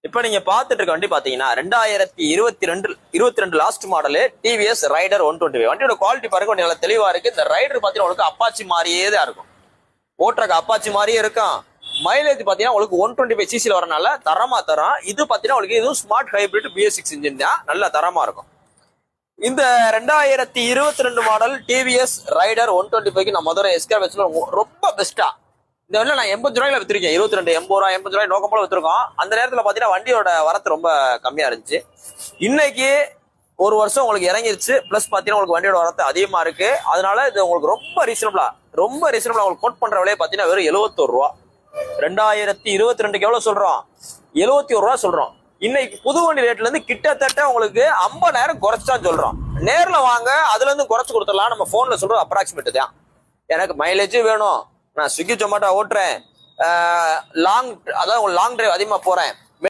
இப்ப நீங்க பாத்துட்டு இருக்க வண்டி பாத்தீங்கன்னா 2022 லாஸ்ட் மாடலு டிவிஎஸ் ரைடர் 125. வண்டியோட குவாலிட்டி பாருங்க, வண்டி நல்லா தெளிவா இருக்கு. இந்த ரைடர் பாத்தீங்கன்னா உங்களுக்கு அப்பாச்சி மாதிரியே தான் இருக்கும், ஓட்டுறக்கு அப்பாச்சி மாதிரியே இருக்கும். மைலேஜ் பாத்தீங்கன்னா உங்களுக்கு 125 சிசில வரனால தரமா தரும். இது பாத்தீங்கன்னா உங்களுக்கு இதுவும் ஸ்மார்ட் ஹைபிரிட் BS6 இன்ஜின் தான், நல்ல தரமா இருக்கும். இந்த 2022 மாடல் டிவிஎஸ் ரைடர் 125க்கு நான் மதுரை எஸ்கேவேஸ்ல ரொம்ப பெஸ்டா இந்த வண்டியில நான் 80 ரூபாயில வித்திருக்கேன். 22 80 ரூபாய் 80 ரூபாய் நோக்கம் போல வித்திருக்கோம். அந்த நேரத்துல பாத்தீங்கன்னா வண்டியோட வரத்து ரொம்ப கம்மியா இருந்துச்சு. இன்னைக்கு ஒரு வருஷம் உங்களுக்கு இறங்கிருச்சு, பிளஸ் பாத்தீங்கன்னா உங்களுக்கு வண்டியோட வரத்து அதிகமா இருக்கு. அதனால இது உங்களுக்கு ரொம்ப ரீசனபிளா உங்களுக்கு கோட் பண்ற விலையை பாத்தீங்கன்னா வெறும் 71 ரூபா. 2022க்கு எவ்வளவு சொல்றோம்? 71 ரூபா சொல்றோம். இன்னைக்கு புது வண்டி ரேட்ல இருந்து கிட்டத்தட்ட உங்களுக்கு 50,000 குறைச்சுதான் சொல்றோம். நேர்ல வாங்க, அதுல இருந்து குறைச்சு கொடுத்துடலாம். நம்ம போன்ல சொல்றது அப்ராக்சிமேட் தான். எனக்கு மைலேஜ் வேணும், நான் ஸ்விக்கி ஜொமேட்டோ ஓட்டுறேன், லாங் டிரைவ் அதிகமா போறேன்,